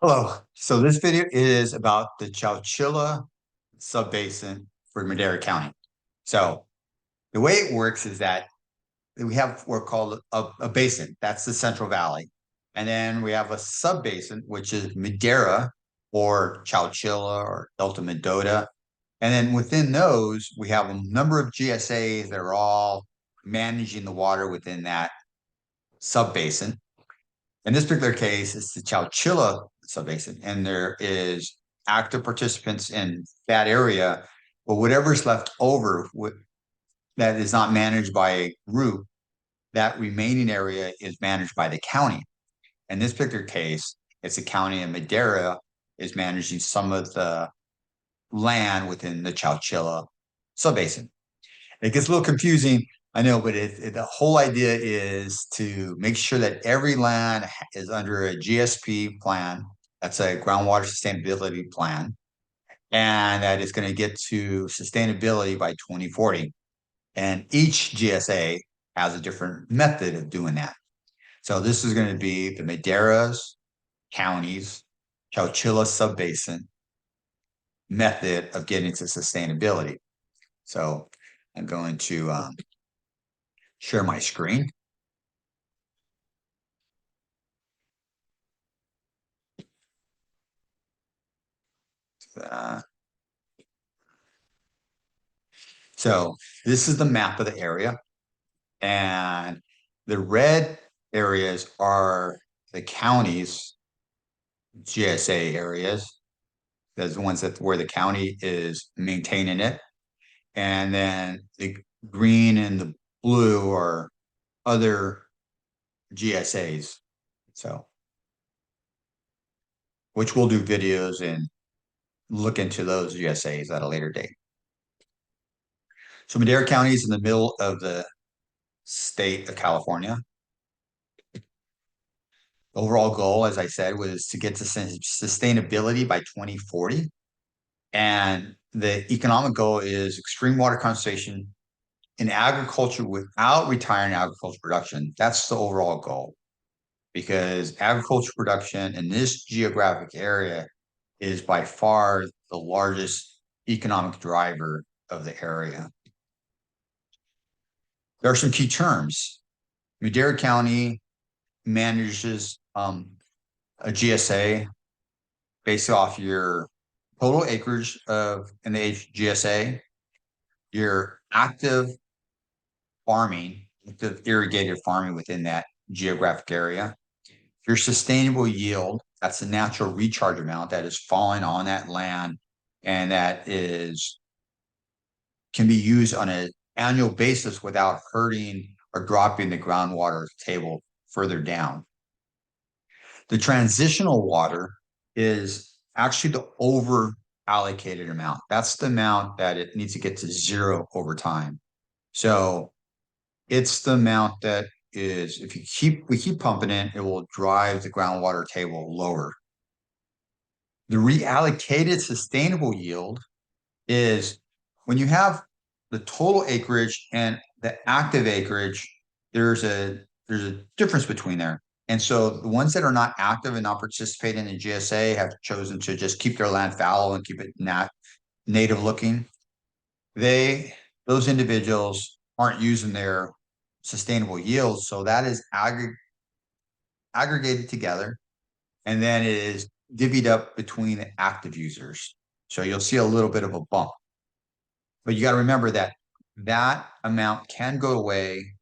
Hello. So this video is about the Chowchilla Subbasin for Madera County. So the way it works is that we have what's called a basin. That's the Central Valley. And then we have a subbasin, which is Madera or Chowchilla or Delta Mendota. And then within those, we have a number of GSAs that are all managing the water within that subbasin. In this particular case, it's the Chowchilla Subbasin, and there is active participants in that area, but whatever's left over that is not managed by a group, that remaining area is managed by the county. In this particular case, it's the county of Madera is managing some of the land within the Chowchilla Subbasin. It gets a little confusing, I know, but the whole idea is to make sure that every land is under a GSP plan. That's a groundwater sustainability plan, and that is going to get to sustainability by 2040. And each GSA has a different method of doing that. So this is going to be the Madera's counties, Chowchilla Subbasin method of getting to sustainability. So I'm going to share my screen. Uh, so this is the map of the area, and the red areas are the county's GSA areas. Those the ones that where the county is maintaining it, and then the green and the blue are other GSAs. So, which we'll do videos and look into those GSAs at a later date. So Madera County is in the middle of the state of California. Overall goal, as I said, was to get to sustainability by 2040. And the economic goal is extreme water conservation in agriculture without retiring agriculture production. That's the overall goal, because agriculture production in this geographic area is by far the largest economic driver of the area. There are some key terms. Madera County manages a GSA based off your total acreage of in the GSA, your active farming, active irrigated farming within that geographic area, your sustainable yield, that's the natural recharge amount that is falling on that land and that is can be used on an annual basis without hurting or dropping the groundwater table further down. The transitional water is actually the over allocated amount. That's the amount that it needs to get to zero over time. So it's the amount that is, if we keep pumping it will drive the groundwater table lower. The reallocated sustainable yield is when you have the total acreage and the active acreage, there's a difference between there. And so the ones that are not active and not participating in the GSA have chosen to just keep their land fallow and keep it not native looking. Those individuals aren't using their sustainable yields. So that is aggregated together, and then it is divvied up between the active users. So you'll see a little bit of a bump. But you got to remember that that amount can go away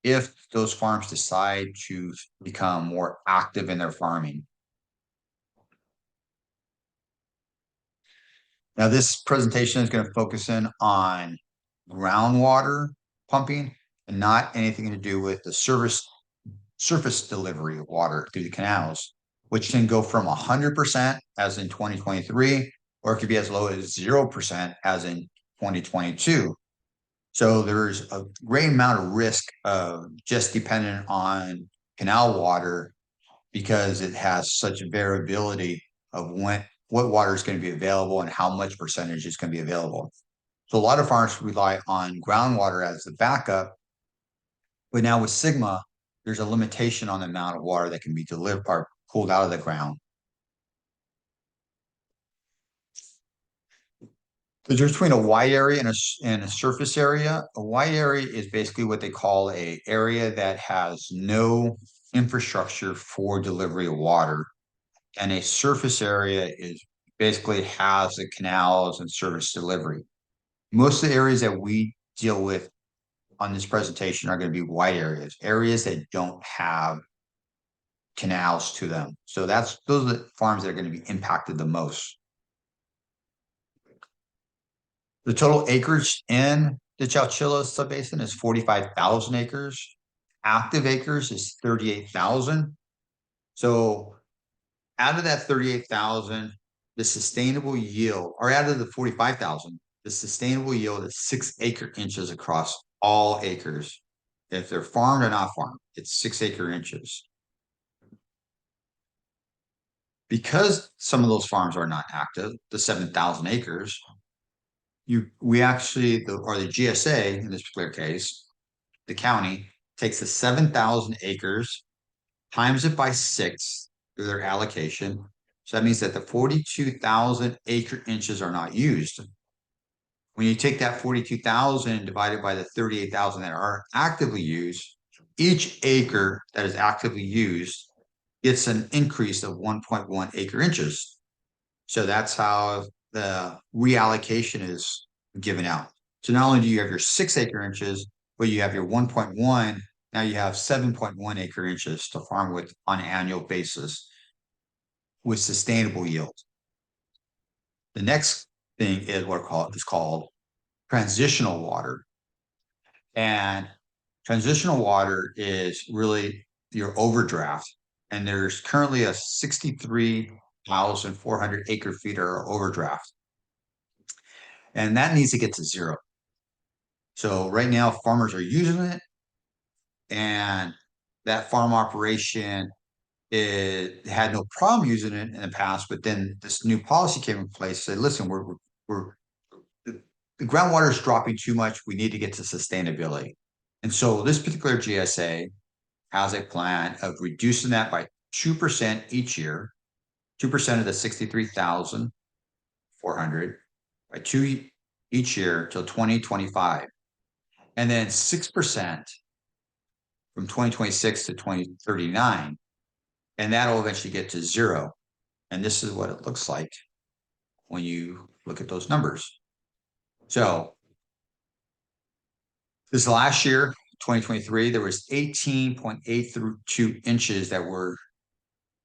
if those farms decide to become more active in their farming. Now, this presentation is going to focus in on groundwater pumping and not anything to do with the surface delivery of water through the canals, which can go from 100% as in 2023, or it could be as low as 0% as in 2022. So there's a great amount of risk of just dependent on canal water because it has such variability of what water is going to be available and how much percentage is going to be available. So a lot of farmers rely on groundwater as the backup, but now with Sigma, there's a limitation on the amount of water that can be delivered or pulled out of the ground. The difference between a wide area and a surface area. A wide area is basically what they call a area that has no infrastructure for delivery of water. And a surface area is basically has the canals and service delivery. Most of the areas that we deal with on this presentation are going to be wide areas, areas that don't have canals to them. So those are the farms that are going to be impacted the most. The total acreage in the Chowchilla Subbasin is 45,000 acres. Active acres is 38,000. So out of that 38,000, the sustainable yield, or out of the 45,000, the sustainable yield is 6 acre inches across all acres. If they're farmed or not farmed, it's 6 acre inches. Because some of those farms are not active, the 7,000 acres, we actually, or the GSA in this particular case, the county takes the 7,000 acres, times it by 6 through their allocation. So that means that the 42,000 acre inches are not used. When you take that 42,000 and divide it by the 38,000 that are actively used, each acre that is actively used gets an increase of 1.1 acre inches. So that's how the reallocation is given out. So not only do you have your 6 acre inches, but you have your 1.1. Now you have 7.1 acre inches to farm with on an annual basis with sustainable yield. The next thing is what is called transitional water. And transitional water is really your overdraft. And there's currently a 63,400 acre feet or overdraft. And that needs to get to 0. So right now, farmers are using it, and that farm operation had no problem using it in the past. But then this new policy came in place. Said, listen, the groundwater is dropping too much. We need to get to sustainability. And so this particular GSA has a plan of reducing that by 2% each year, 2% of the 63,400 by 2 each year till 2025. And then 6% from 2026 to 2039. And that'll eventually get to 0. And this is what it looks like when you look at those numbers. So this last year, 2023, there was 18.832 inches that were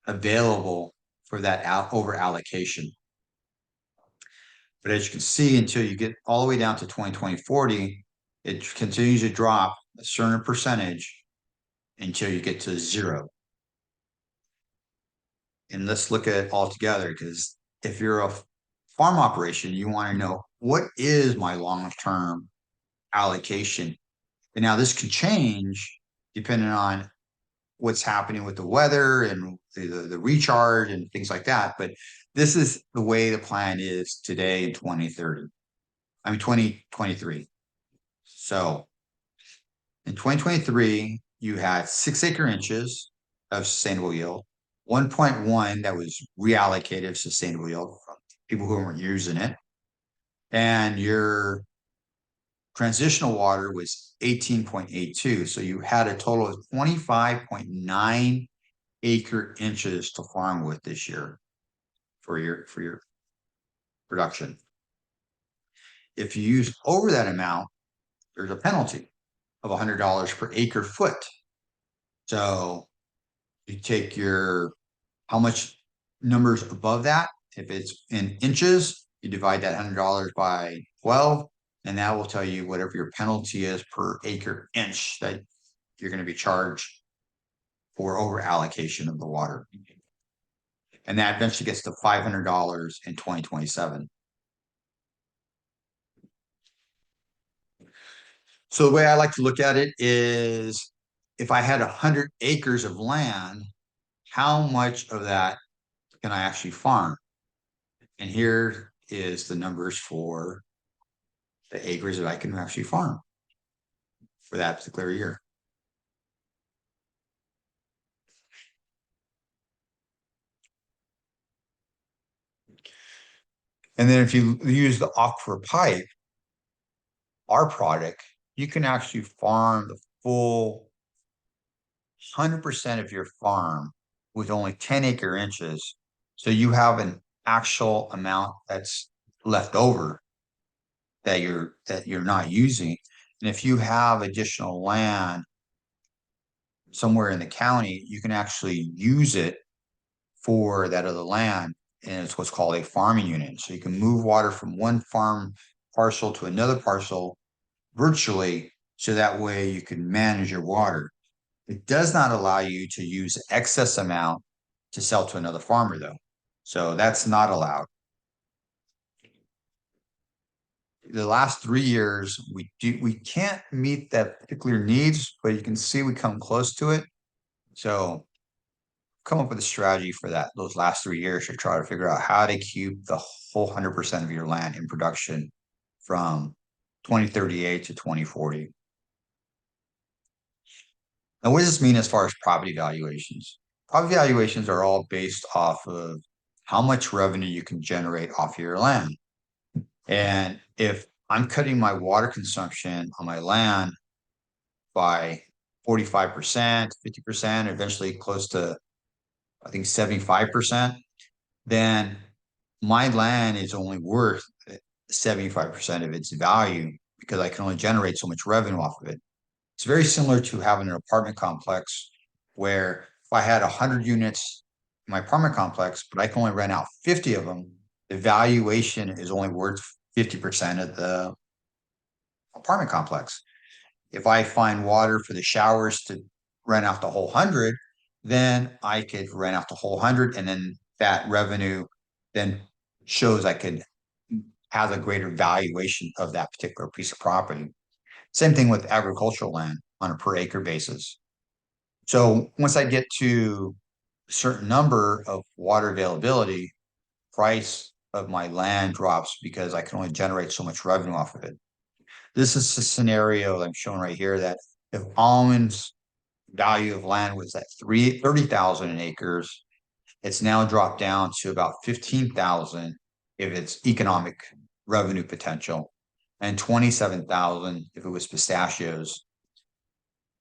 available for that over allocation. But as you can see, until you get all the way down to 2040, it continues to drop a certain percentage until you get to 0. And let's look at it all together, because if you're a farm operation, you want to know, what is my long-term allocation? And now this can change depending on what's happening with the weather and the recharge and things like that. But this is the way the plan is today in 2023. So in 2023, you had 6 acre inches of sustainable yield, 1.1 that was reallocated sustainable yield from people who weren't using it. And your transitional water was 18.82. So you had a total of 25.9 acre inches to farm with this year for your production. If you use over that amount, there's a penalty of $100 per acre foot. So you take how much numbers above that. If it's in inches, you divide that $100 by 12, and that will tell you whatever your penalty is per acre inch that you're going to be charged for over allocation of the water. And that eventually gets to $500 in 2027. So the way I like to look at it is, if I had 100 acres of land, how much of that can I actually farm? And here is the numbers for the acres that I can actually farm for that particular year. And then if you use the aquifer pipe, our product, you can actually farm the full 100% of your farm with only 10 acre inches. So you have an actual amount that's left over that you're not using. And if you have additional land somewhere in the county, you can actually use it for that other land. And it's what's called a farming unit. So you can move water from one farm parcel to another parcel virtually, so that way you can manage your water. It does not allow you to use excess amount to sell to another farmer though. So that's not allowed. The last 3 years, we can't meet that particular needs, but you can see we come close to it. So come up with a strategy for that, those last 3 years, to try to figure out how to keep the whole 100% of your land in production from 2038 to 2040. Now, what does this mean as far as property valuations? Property valuations are all based off of how much revenue you can generate off your land. And if I'm cutting my water consumption on my land by 45%, 50%, eventually close to, I think, 75%, then my land is only worth 75% of its value because I can only generate so much revenue off of it. It's very similar to having an apartment complex where if I had 100 units in my apartment complex, but I can only rent out 50 of them, the valuation is only worth 50% of the apartment complex. If I find water for the showers to rent out the whole 100, then I could rent out the whole 100, and then that revenue then shows I could have a greater valuation of that particular piece of property. Same thing with agricultural land on a per acre basis. So once I get to a certain number of water availability, price of my land drops because I can only generate so much revenue off of it. This is a scenario that I'm showing right here, that if almonds value of land was at 30,000 acres, it's now dropped down to about 15,000 if it's economic revenue potential, and 27,000 if it was pistachios.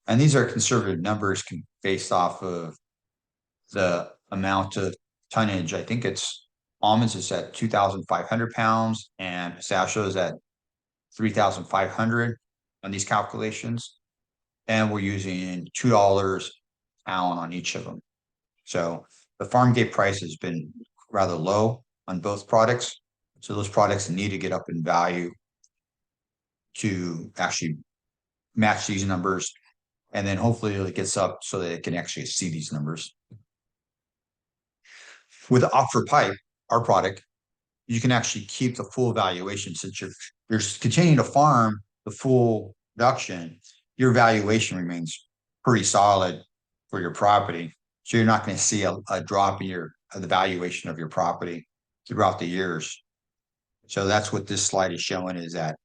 And these are conservative numbers based off of the amount of tonnage. I think it's almonds is at 2,500 pounds and pistachios at 3,500 on these calculations. And we're using $2 a pound on each of them. So the farm gate price has been rather low on both products. So those products need to get up in value to actually match these numbers. And then hopefully it gets up so that it can actually see these numbers. With the aquifer pipe, our product, you can actually keep the full valuation since you're continuing to farm the full production. Your valuation remains pretty solid for your property. So you're not going to see a drop in the valuation of your property throughout the years. So that's what this slide is showing, is that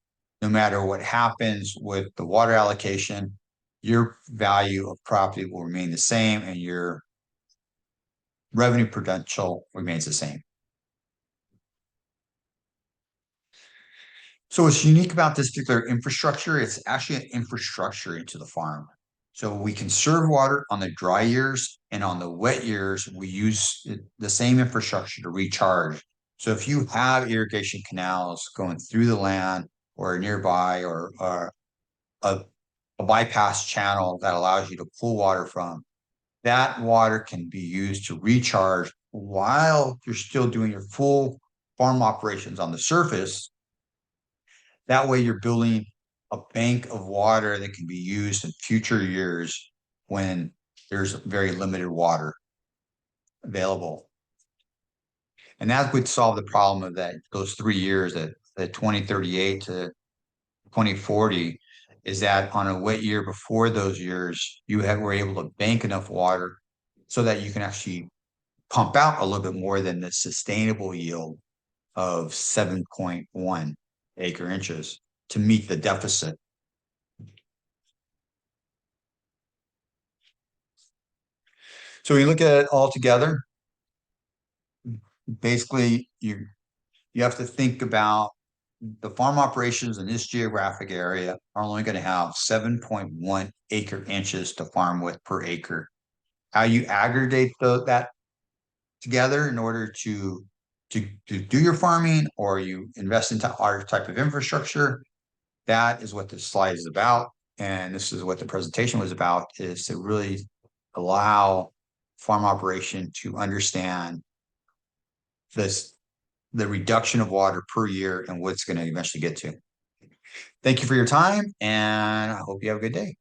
no matter what happens with the water allocation, your value of property will remain the same and your revenue potential remains the same. So what's unique about this particular infrastructure, it's actually an infrastructure into the farm. So we conserve water on the dry years, and on the wet years, we use the same infrastructure to recharge. So if you have irrigation canals going through the land or nearby, or a bypass channel that allows you to pull water from, that water can be used to recharge while you're still doing your full farm operations on the surface. That way you're building a bank of water that can be used in future years when there's very limited water available. And that would solve the problem of those 3 years, that 2038 to 2040, is that on a wet year before those years, were able to bank enough water so that you can actually pump out a little bit more than the sustainable yield of 7.1 acre inches to meet the deficit. So when you look at it all together, basically you you have to think about the farm operations in this geographic area are only going to have 7.1 acre inches to farm with per acre. How you aggregate that together in order to do your farming, or you invest into our type of infrastructure, that is what this slide is about. And this is what the presentation was about, is to really allow farm operation to understand the reduction of water per year and what it's going to eventually get to. Thank you for your time, and I hope you have a good day.